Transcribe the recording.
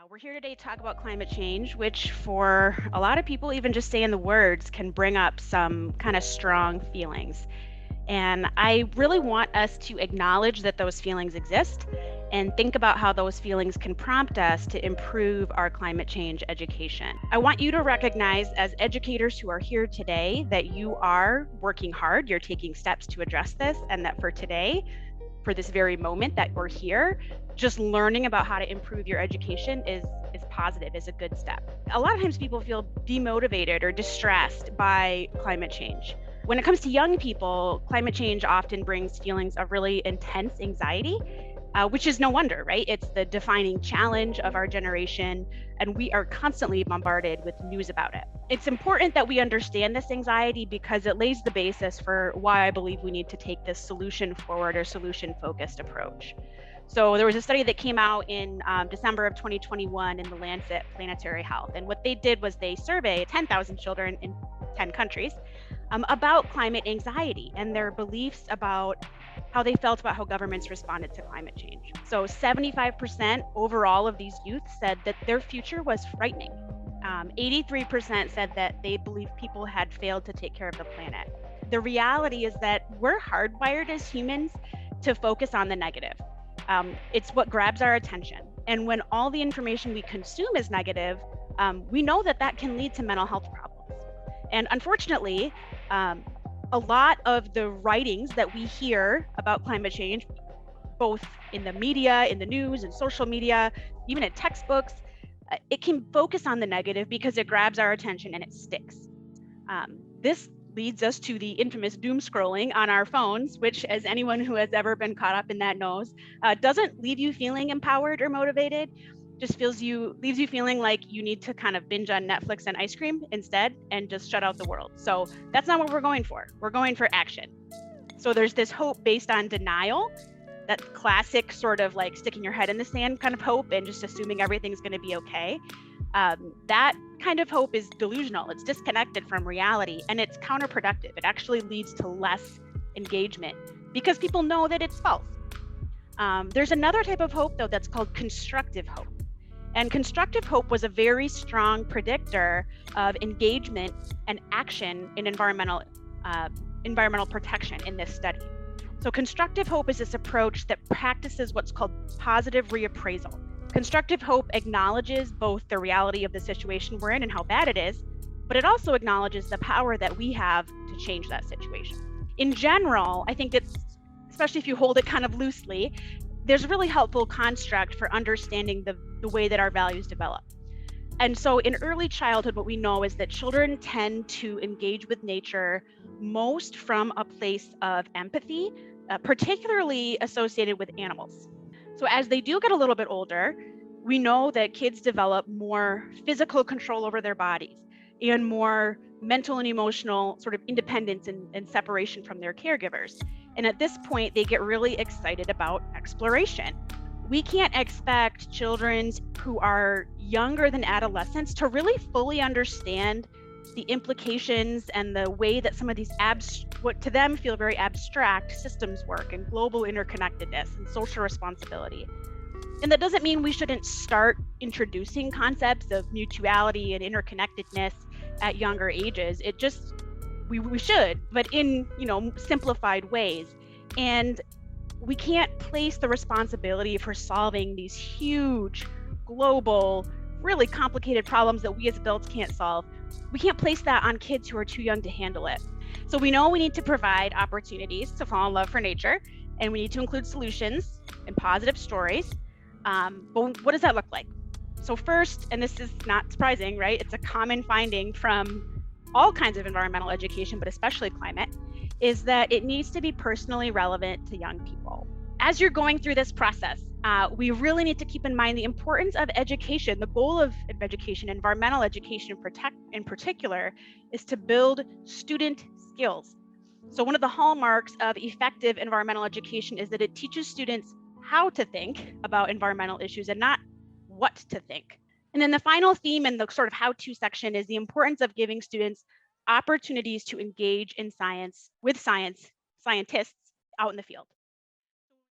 We're here today to talk about climate change, which for a lot of people, even just saying the words can bring up some kind of strong feelings. And I really want us to acknowledge that those feelings exist and think about how those feelings can prompt us to improve our climate change education. I want you to recognize, as educators who are here today, that you are working hard, you're taking steps to address this, and that for today, for this very moment that we're here, just learning about how to improve your education is positive, is a good step. A lot of times people feel demotivated or distressed by climate change. When it comes to young people, climate change often brings feelings of really intense anxiety, which is no wonder, right? It's the defining challenge of our generation, and we are constantly bombarded with news about it. It's important that we understand this anxiety because it lays the basis for why I believe we need to take this solution forward or solution focused approach. So there was a study that came out in December of 2021 in the Lancet Planetary Health. And what they did was they surveyed 10,000 children in 10 countries about climate anxiety and their beliefs about how they felt about how governments responded to climate change. So 75% overall of these youth said that their future was frightening. 83% said that they believe people had failed to take care of the planet. The reality is that we're hardwired as humans to focus on the negative. It's what grabs our attention. And when all the information we consume is negative, we know that that can lead to mental health problems. And unfortunately, a lot of the writings that we hear about climate change, both in the media, in the news, and social media, even in textbooks, it can focus on the negative because it grabs our attention and it sticks. This leads us to the infamous doom scrolling on our phones, which, as anyone who has ever been caught up in that knows, doesn't leave you feeling empowered or motivated, just leaves you feeling like you need to kind of binge on Netflix and ice cream instead and just shut out the world. So that's not what we're going for. We're going for action. So there's this hope based on denial, that classic sort of like sticking your head in the sand kind of hope and just assuming everything's going to be okay. That kind of hope is delusional. It's disconnected from reality and it's counterproductive. It actually leads to less engagement because people know that it's false. There's another type of hope, though, that's called constructive hope. And constructive hope was a very strong predictor of engagement and action in environmental protection in this study. So constructive hope is this approach that practices what's called positive reappraisal. Constructive hope acknowledges both the reality of the situation we're in and how bad it is, but it also acknowledges the power that we have to change that situation. In general, I think it's, especially if you hold it kind of loosely, there's a really helpful construct for understanding the way that our values develop. And so in early childhood, what we know is that children tend to engage with nature most from a place of empathy, particularly associated with animals. So as they do get a little bit older, we know that kids develop more physical control over their bodies and more mental and emotional sort of independence and separation from their caregivers. And at this point, they get really excited about exploration. We can't expect children who are younger than adolescents to really fully understand the implications and the way that some of these what to them feel very abstract systems work and global interconnectedness and social responsibility. And that doesn't mean we shouldn't start introducing concepts of mutuality and interconnectedness at younger ages. It just, we should, but in, simplified ways. And we can't place the responsibility for solving these huge, global, really complicated problems that we as adults can't solve. We can't place that on kids who are too young to handle it. So we know we need to provide opportunities to fall in love for nature, and we need to include solutions and positive stories. But what does that look like? So first, and this is not surprising, right? It's a common finding from all kinds of environmental education, but especially climate, is that it needs to be personally relevant to young people. As you're going through this process, we really need to keep in mind the importance of education. The goal of education, environmental education in particular, is to build student skills. So one of the hallmarks of effective environmental education is that it teaches students how to think about environmental issues and not what to think. And then the final theme in the sort of how-to section is the importance of giving students opportunities to engage in science with scientists out in the field.